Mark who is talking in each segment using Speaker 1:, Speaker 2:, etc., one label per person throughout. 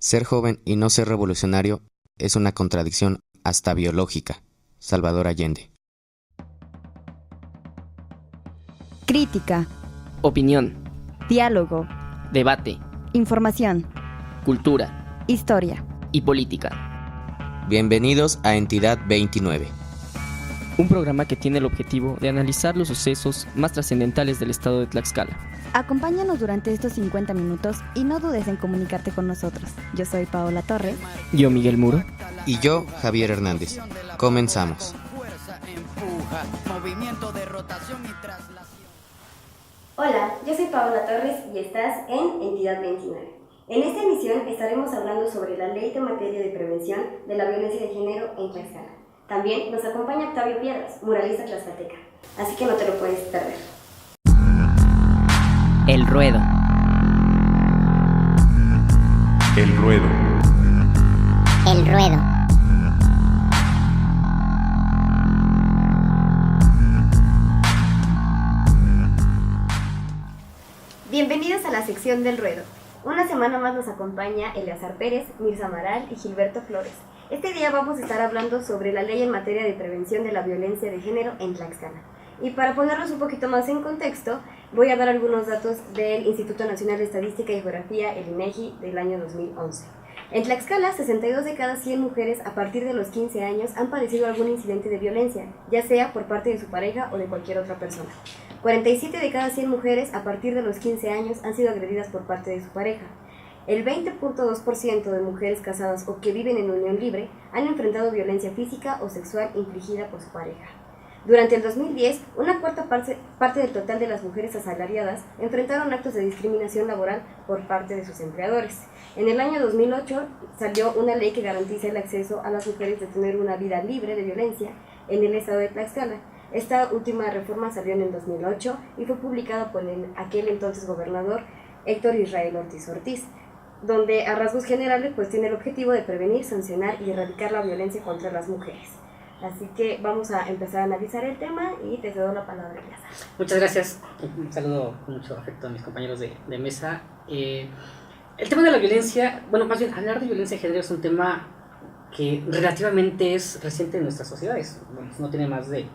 Speaker 1: Ser joven y no ser revolucionario es una contradicción hasta biológica. Salvador Allende.
Speaker 2: Crítica,
Speaker 3: Opinión,
Speaker 2: diálogo,
Speaker 3: debate,
Speaker 2: información,
Speaker 3: cultura
Speaker 2: historia.
Speaker 3: y política.
Speaker 1: Bienvenidos a Entidad 29.
Speaker 3: Un programa que tiene el objetivo de analizar los sucesos más trascendentales del estado de Tlaxcala.
Speaker 2: Acompáñanos durante estos 50 minutos y no dudes en comunicarte con nosotros. Yo soy Paola Torres.
Speaker 3: Yo, Miguel Muro.
Speaker 1: Y yo, Javier Hernández. Comenzamos.
Speaker 4: Hola, yo soy Paola Torres y estás en Entidad 29. En esta emisión estaremos hablando sobre la Ley de Materia de Prevención de la Violencia de Género en Tlaxcala. También nos acompaña Octavio Piedras, muralista tlaxcalteca, así que no te lo puedes perder.
Speaker 3: El ruedo.
Speaker 5: El ruedo.
Speaker 6: El ruedo.
Speaker 4: Bienvenidos a la sección del ruedo. Una semana más nos acompaña Eleazar Pérez, Mirza Amaral y Gilberto Flores. Este día vamos a estar hablando sobre la ley en materia de prevención de la violencia de género en Tlaxcala. Y para ponerlos un poquito más en contexto, voy a dar algunos datos del Instituto Nacional de Estadística y Geografía, el INEGI, del año 2011. En Tlaxcala, 62 de cada 100 mujeres a partir de los 15 años han padecido algún incidente de violencia, ya sea por parte de su pareja o de cualquier otra persona. 47 de cada 100 mujeres a partir de los 15 años han sido agredidas por parte de su pareja. El 20.2% de mujeres casadas o que viven en unión libre han enfrentado violencia física o sexual infligida por su pareja. Durante el 2010, una cuarta parte del total de las mujeres asalariadas enfrentaron actos de discriminación laboral por parte de sus empleadores. En el año 2008 salió una ley que garantiza el acceso a las mujeres de tener una vida libre de violencia en el estado de Tlaxcala. Esta última reforma salió en el 2008 y fue publicada por aquel entonces gobernador Héctor Israel Ortiz, donde a rasgos generales pues tiene el objetivo de prevenir, sancionar y erradicar la violencia contra las mujeres. Así que vamos a empezar a analizar el tema y te cedo la palabra, Eleazar.
Speaker 7: Muchas gracias. Un saludo con mucho afecto a mis compañeros de mesa. El tema de la violencia, bueno, más bien hablar de violencia de género es un tema que relativamente es reciente en nuestras sociedades. Bueno, no tiene más de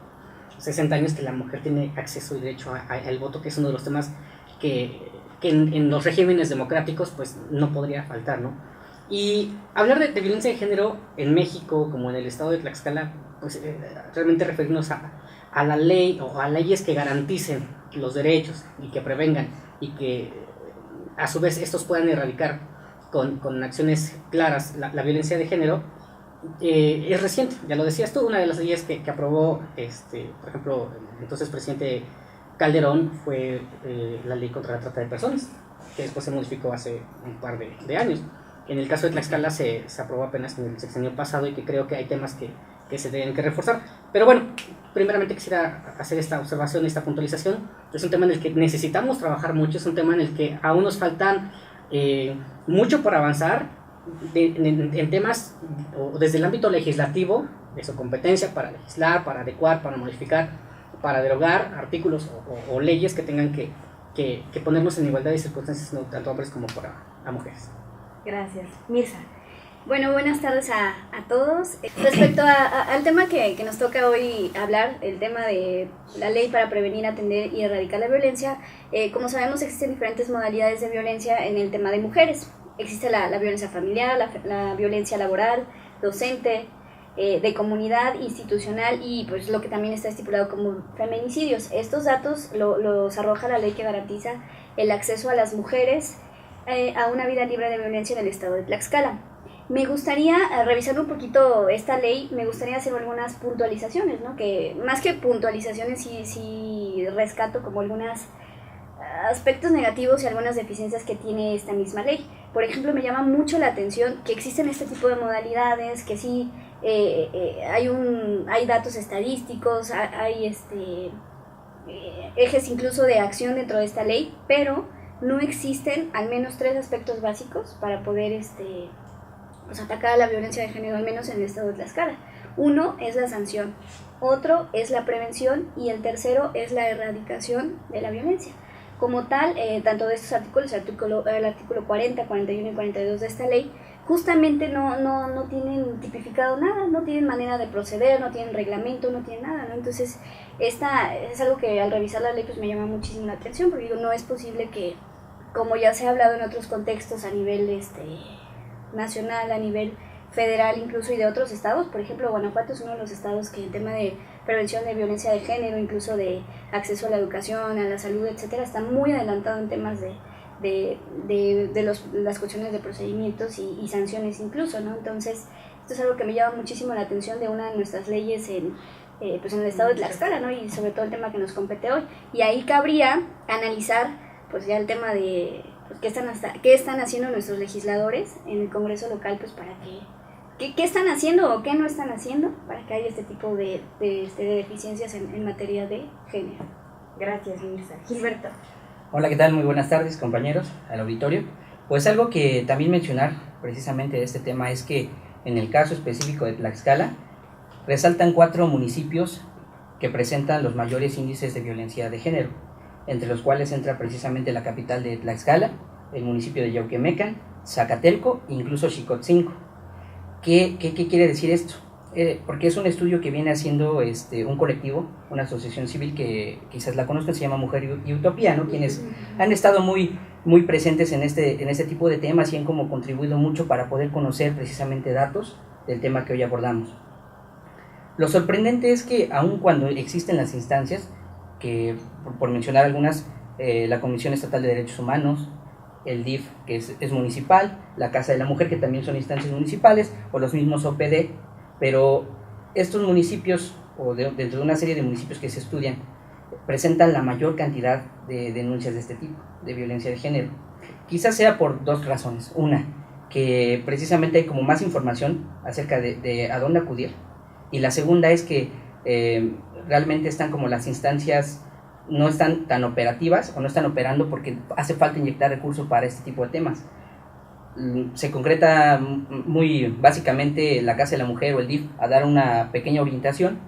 Speaker 7: 60 años que la mujer tiene acceso y derecho al voto, que es uno de los temas que en los regímenes democráticos pues no podría faltar, ¿no? Y hablar de violencia de género en México, como en el estado de Tlaxcala, pues realmente referirnos a la ley o a leyes que garanticen los derechos y que prevengan y que a su vez estos puedan erradicar con acciones claras la violencia de género, es reciente. Ya lo decías tú, una de las leyes que aprobó, por ejemplo, el entonces presidente Calderón fue la ley contra la trata de personas, que después se modificó hace un par de años. En el caso de Tlaxcala se aprobó apenas en el sexenio pasado y que creo que hay temas que se deben que reforzar. Pero bueno, primeramente quisiera hacer esta observación, esta puntualización. Es un tema en el que necesitamos trabajar mucho, es un tema en el que aún nos faltan mucho por avanzar en temas o desde el ámbito legislativo, de su competencia para legislar, para adecuar, para modificar, para derogar artículos o leyes que tengan que ponernos en igualdad de circunstancias tanto a hombres como a mujeres.
Speaker 4: Gracias. Mirza.
Speaker 6: Bueno, buenas tardes a todos. Respecto al tema que nos toca hoy hablar, el tema de la ley para prevenir, atender y erradicar la violencia, como sabemos existen diferentes modalidades de violencia en el tema de mujeres. Existe la violencia familiar, la violencia laboral, docente, de comunidad, institucional y pues lo que también está estipulado como feminicidios. Estos datos los arroja la ley que garantiza el acceso a las mujeres a una vida libre de violencia en el estado de Tlaxcala. Me gustaría, revisando un poquito esta ley, me gustaría hacer algunas puntualizaciones, ¿no? Que más que puntualizaciones sí rescato como algunos aspectos negativos y algunas deficiencias que tiene esta misma ley. Por ejemplo, me llama mucho la atención que existen este tipo de modalidades, que sí hay datos estadísticos, hay ejes incluso de acción dentro de esta ley, pero no existen al menos 3 aspectos básicos para poder pues atacar a la violencia de género, al menos en el estado de Tlaxcala. Uno es la sanción, otro es la prevención y el tercero es la erradicación de la violencia. Como tal, tanto de estos artículos, el artículo 40, 41 y 42 de esta ley, justamente no tienen tipificado nada, no tienen manera de proceder, no tienen reglamento, no tienen nada, ¿no? Entonces, esta es algo que al revisar la ley pues me llama muchísimo la atención, porque digo, no es posible que, como ya se ha hablado en otros contextos a nivel nacional, a nivel federal incluso, y de otros estados, por ejemplo, Guanajuato es uno de los estados que en tema de prevención de violencia de género, incluso de acceso a la educación, a la salud, etcétera, está muy adelantado en temas de las cuestiones de procedimientos y sanciones incluso, ¿no? Entonces, esto es algo que me llama muchísimo la atención de una de nuestras leyes en el estado de Tlaxcala, ¿no? Y sobre todo el tema que nos compete hoy. Y ahí cabría analizar, pues ya el tema de pues, qué están haciendo nuestros legisladores en el Congreso local, pues para qué están haciendo o qué no están haciendo para que haya este tipo de deficiencias en materia de género.
Speaker 4: Gracias, Mirza. Gilberto.
Speaker 8: Hola, ¿qué tal? Muy buenas tardes, compañeros, al auditorio. Pues algo que también mencionar precisamente de este tema es que en el caso específico de Tlaxcala, resaltan 4 municipios que presentan los mayores índices de violencia de género, entre los cuales entra precisamente la capital de Tlaxcala, el municipio de Yauquemecan, Zacatelco e incluso Xicotzinco. ¿Qué quiere decir esto? Porque es un estudio que viene haciendo un colectivo, una asociación civil que quizás la conozcan, se llama Mujer y Utopía, ¿no? Quienes han estado muy presentes en este tipo de temas y han como contribuido mucho para poder conocer precisamente datos del tema que hoy abordamos. Lo sorprendente es que aun cuando existen las instancias, que por mencionar algunas, la Comisión Estatal de Derechos Humanos, el DIF, que es municipal, la Casa de la Mujer, que también son instancias municipales, o los mismos OPD, pero estos municipios, o dentro de una serie de municipios que se estudian, presentan la mayor cantidad de denuncias de este tipo, de violencia de género. Quizás sea por 2 razones. Una, que precisamente hay como más información acerca de a dónde acudir, y la segunda es que realmente están como las instancias no están tan operativas o no están operando porque hace falta inyectar recursos para este tipo de temas. Se concreta muy básicamente la Casa de la Mujer o el DIF a dar una pequeña orientación,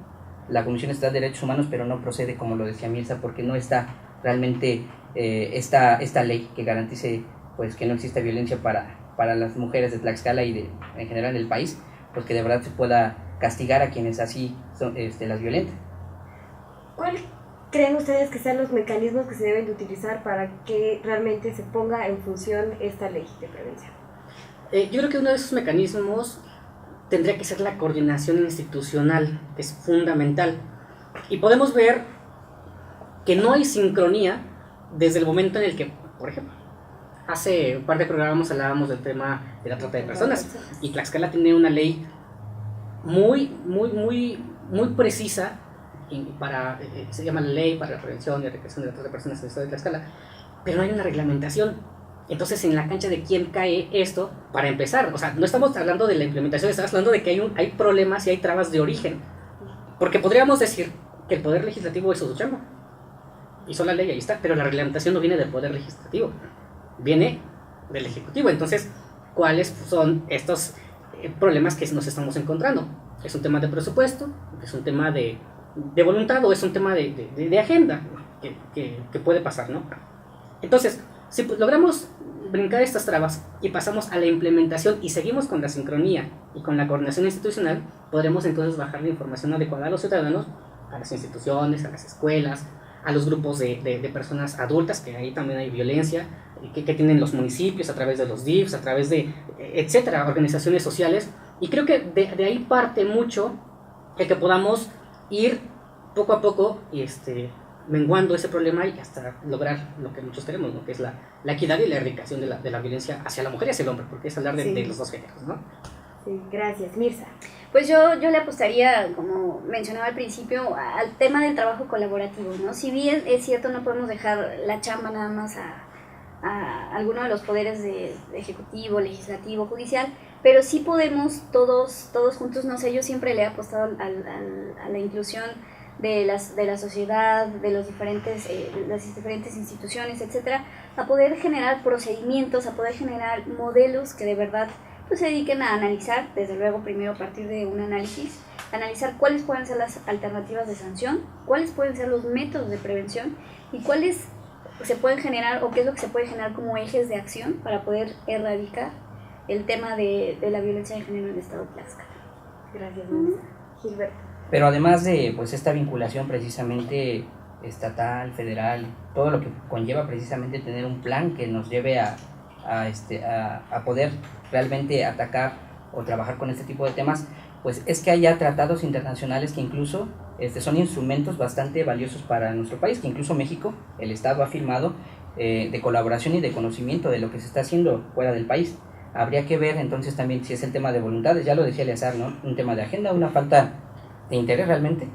Speaker 8: la Comisión Estatal de Derechos Humanos, pero no procede, como lo decía Mirza, porque no está realmente esta ley que garantice pues que no exista violencia para las mujeres de Tlaxcala y en general del país, pues que de verdad se pueda castigar a quienes así son, las violentan.
Speaker 4: ¿Cuál creen ustedes que sean los mecanismos que se deben de utilizar para que realmente se ponga en función esta ley de prevención?
Speaker 7: Yo creo que uno de esos mecanismos tendría que ser la coordinación institucional, que es fundamental. Y podemos ver que no hay sincronía desde el momento en el que, por ejemplo, hace un par de programas hablábamos del tema de la trata de personas, y Tlaxcala tiene una ley muy precisa se llama la Ley para la Prevención y Erradicación de la Trata de Personas en el Estado de Tlaxcala, pero no hay una reglamentación. Entonces, en la cancha de quién cae esto, para empezar, o sea, no estamos hablando de la implementación, estamos hablando de que hay problemas y hay trabas de origen, porque podríamos decir que el Poder Legislativo hizo su chamba, hizo la ley, ahí está, pero la reglamentación no viene del Poder Legislativo, viene del Ejecutivo. Entonces, ¿cuáles son estos problemas que nos estamos encontrando? ¿Es un tema de presupuesto? ¿Es un tema de voluntad o es un tema de agenda que puede pasar, ¿no? Entonces, si logramos brincar estas trabas y pasamos a la implementación y seguimos con la sincronía y con la coordinación institucional, podremos entonces bajar la información adecuada a los ciudadanos, a las instituciones, a las escuelas, a los grupos de personas adultas, que ahí también hay violencia, que tienen los municipios a través de los DIFs, a través de, etcétera, organizaciones sociales. Y creo que de ahí parte mucho el que podamos ir poco a poco menguando ese problema y hasta lograr lo que muchos queremos, ¿no? Que es la equidad y la erradicación de la violencia hacia la mujer y hacia el hombre, porque es hablar de los dos géneros, ¿no?
Speaker 4: Sí, gracias. Mirza.
Speaker 6: Pues yo le apostaría, como mencionaba al principio, al tema del trabajo colaborativo, ¿no? Si bien es cierto, no podemos dejar la chamba nada más a alguno de los poderes de ejecutivo, legislativo, judicial, pero sí podemos todos juntos, no sé, yo siempre le he apostado a la inclusión de la sociedad, de las diferentes instituciones, etcétera, a poder generar procedimientos, a poder generar modelos que de verdad pues se dediquen a analizar, desde luego primero a partir de un análisis, analizar cuáles pueden ser las alternativas de sanción, cuáles pueden ser los métodos de prevención y cuáles se pueden generar o qué es lo que se puede generar como ejes de acción para poder erradicar el tema de la violencia de género en el estado de Tlaxcala.
Speaker 4: Gracias, Melissa. Gilberto.
Speaker 8: Pero además de pues esta vinculación precisamente estatal, federal, todo lo que conlleva precisamente tener un plan que nos lleve a poder realmente atacar o trabajar con este tipo de temas, pues es que haya tratados internacionales que incluso son instrumentos bastante valiosos para nuestro país, que incluso México, el Estado, ha firmado de colaboración y de conocimiento de lo que se está haciendo fuera del país. Habría que ver entonces también si es el tema de voluntades, ya lo decía Eleazar, ¿no? Un tema de agenda, una falta de interés realmente,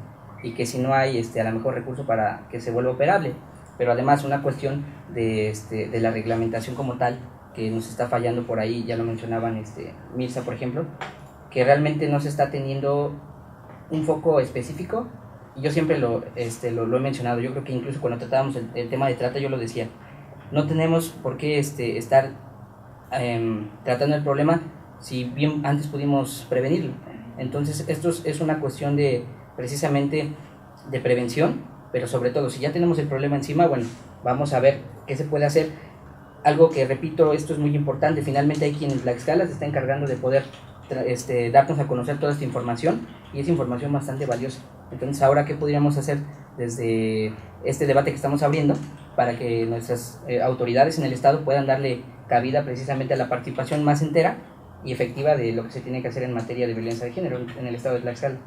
Speaker 8: y que si no hay a lo mejor recurso para que se vuelva operable, pero además una cuestión de la reglamentación como tal, que nos está fallando por ahí, ya lo mencionaban Mirza, por ejemplo, que realmente no se está teniendo un foco específico, y yo siempre lo he mencionado. Yo creo que incluso cuando tratábamos el tema de trata, yo lo decía, no tenemos por qué estar tratando el problema si bien antes pudimos prevenirlo. Entonces esto es una cuestión precisamente de prevención, pero sobre todo si ya tenemos el problema encima, bueno, vamos a ver qué se puede hacer. Algo que repito, esto es muy importante, finalmente hay quien en Tlaxcala se está encargando de poder darnos a conocer toda esta información, y es información bastante valiosa. Entonces, ahora, ¿qué podríamos hacer desde este debate que estamos abriendo para que nuestras autoridades en el Estado puedan darle cabida precisamente a la participación más entera y efectiva de lo que se tiene que hacer en materia de violencia de género en el Estado de Tlaxcala?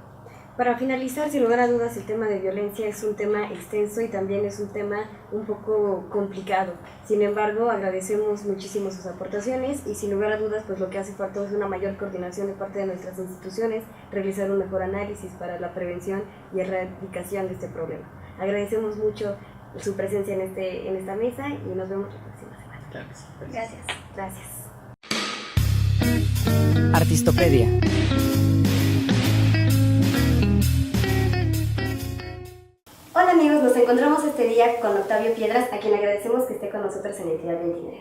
Speaker 4: Para finalizar, sin lugar a dudas, el tema de violencia es un tema extenso y también es un tema un poco complicado. Sin embargo, agradecemos muchísimo sus aportaciones y sin lugar a dudas, pues lo que hace falta es una mayor coordinación de parte de nuestras instituciones, realizar un mejor análisis para la prevención y erradicación de este problema. Agradecemos mucho su presencia en esta mesa y nos vemos la próxima semana.
Speaker 6: Gracias.
Speaker 4: Gracias.
Speaker 3: Artistopedia.
Speaker 4: Hola amigos, nos encontramos este día con Octavio Piedras, a quien agradecemos que esté con nosotros en Entidad 29.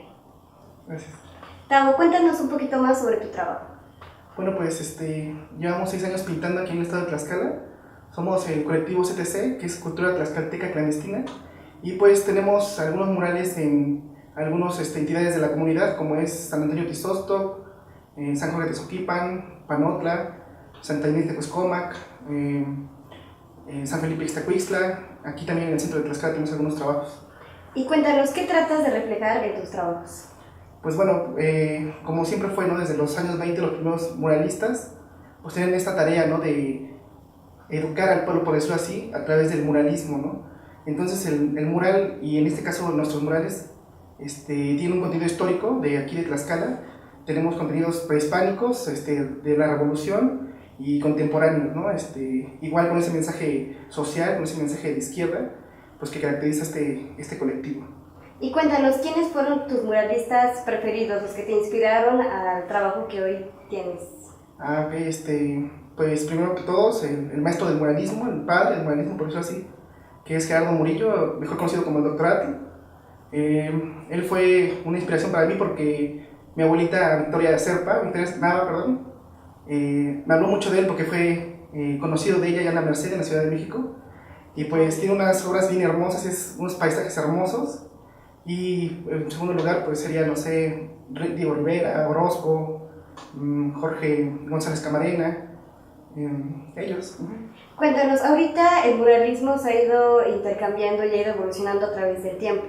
Speaker 9: Gracias.
Speaker 4: Tavo, cuéntanos un poquito más sobre tu trabajo.
Speaker 9: Bueno, pues llevamos 6 años pintando aquí en el estado de Tlaxcala. Somos el colectivo CTC, que es Cultura Tlaxcalteca Clandestina, y pues tenemos algunos murales en algunas entidades de la comunidad, como es San Antonio Tizóstoc, San Jorge de Tezoquipan, Panotla, Santa Inés de Cuescomac, San Felipe Ixtacuixtla. Aquí también en el centro de Tlaxcala tenemos algunos trabajos.
Speaker 4: Y cuéntanos, ¿qué tratas de reflejar en tus trabajos?
Speaker 9: Pues bueno, como siempre fue, ¿no? Desde los años 20 los primeros muralistas pues tienen esta tarea, ¿no? De educar al pueblo, por decirlo así, a través del muralismo, ¿no? Entonces el mural, y en este caso nuestros murales, tienen un contenido histórico de aquí de Tlaxcala. Tenemos contenidos prehispánicos, de la revolución, y contemporáneos, ¿no? Igual con ese mensaje social, con ese mensaje de izquierda, pues que caracteriza este colectivo.
Speaker 4: Y cuéntanos, ¿quiénes fueron tus muralistas preferidos, los que te inspiraron al trabajo que hoy tienes?
Speaker 9: Ok, pues primero que todos, el maestro del muralismo, el padre del muralismo, por eso así, que es Gerardo Murillo, mejor conocido como el Dr. Atl. Él fue una inspiración para mí porque mi abuelita Victoria Nava, perdón, me habló mucho de él porque fue conocido de ella ya en la Merced, en la Ciudad de México, y pues tiene unas obras bien hermosas, unos paisajes hermosos. Y en segundo lugar pues sería, no sé, Diego Rivera, Orozco, Jorge González Camarena, ellos.
Speaker 4: Cuéntanos, ahorita el muralismo se ha ido intercambiando y ha ido evolucionando a través del tiempo.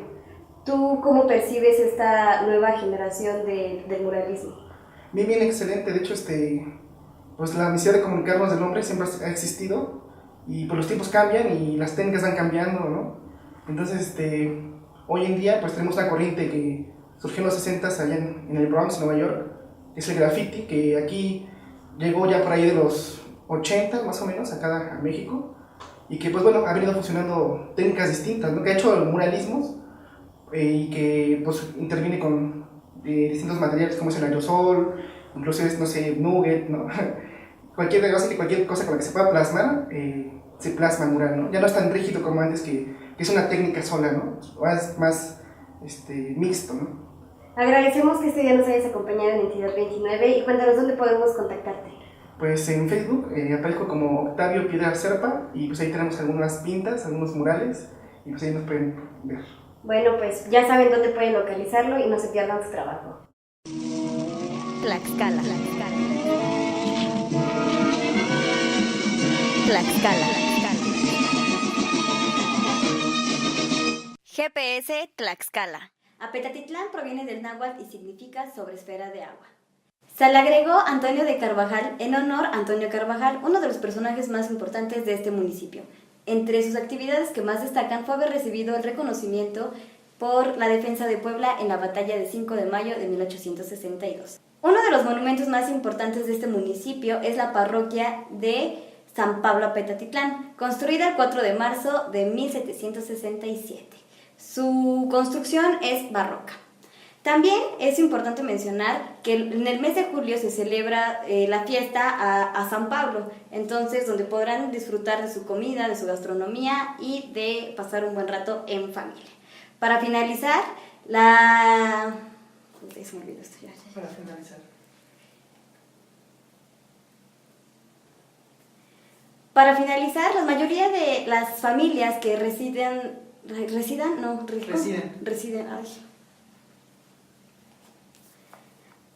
Speaker 4: ¿Tú cómo percibes esta nueva generación del muralismo?
Speaker 9: Bien, excelente. De hecho, pues la necesidad de comunicarnos del hombre siempre ha existido, y pues los tiempos cambian y las técnicas van cambiando, ¿no? Entonces, hoy en día pues tenemos una corriente que surgió en los 60s allá en el Bronx, Nueva York, que es el graffiti, que aquí llegó ya por ahí de los 80 más o menos acá a México, y que pues bueno, ha venido funcionando técnicas distintas, ¿no? Que ha hecho muralismos y que pues interviene con distintos materiales como es el aerosol, incluso es, no sé, nugget, ¿no? cualquier cosa con la que se pueda plasmar, se plasma el mural, ¿no? Ya no es tan rígido como antes, que es una técnica sola, ¿no? Es más mixto, ¿no?
Speaker 4: Agradecemos que este día nos hayas acompañado en Entidad 29 y cuéntanos dónde podemos contactarte.
Speaker 9: Pues en Facebook aparezco como Octavio Piedras Serpa, y pues ahí tenemos algunas pintas, algunos murales, y pues ahí nos pueden ver.
Speaker 4: Bueno, pues ya saben dónde pueden localizarlo y no se pierdan su trabajo.
Speaker 2: Tlaxcala. Tlaxcala. GPS Tlaxcala.
Speaker 4: Apetatitlán proviene del náhuatl y significa sobresfera de agua. Se le agregó Antonio de Carvajal en honor a Antonio Carvajal, uno de los personajes más importantes de este municipio. Entre sus actividades que más destacan fue haber recibido el reconocimiento por la defensa de Puebla en la batalla de 5 de mayo de 1862. Uno de los monumentos más importantes de este municipio es la parroquia de San Pablo Apetatitlán, construida el 4 de marzo de 1767. Su construcción es barroca. También es importante mencionar que en el mes de julio se celebra la fiesta a San Pablo, entonces donde podrán disfrutar de su comida, de su gastronomía y de pasar un buen rato en familia. Para finalizar, se me olvidó esto ya. Para finalizar, la mayoría de las familias que residen.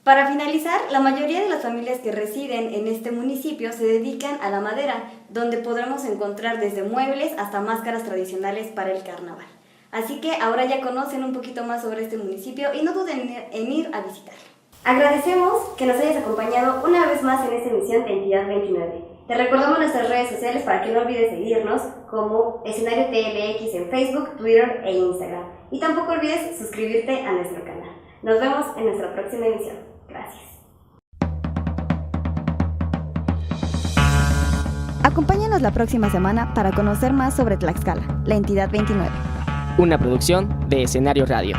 Speaker 4: Para finalizar, la mayoría de las familias que residen en este municipio se dedican a la madera, donde podremos encontrar desde muebles hasta máscaras tradicionales para el carnaval. Así que ahora ya conocen un poquito más sobre este municipio y no duden en ir a visitarlo. Agradecemos que nos hayas acompañado una vez más en esta emisión de Entidad 29. Te recordamos nuestras redes sociales para que no olvides seguirnos como Escenario TLX en Facebook, Twitter e Instagram. Y tampoco olvides suscribirte a nuestro canal. Nos vemos en nuestra próxima emisión. Gracias.
Speaker 2: Acompáñanos la próxima semana para conocer más sobre Tlaxcala, la entidad 29.
Speaker 3: Una producción de Escenario Radio.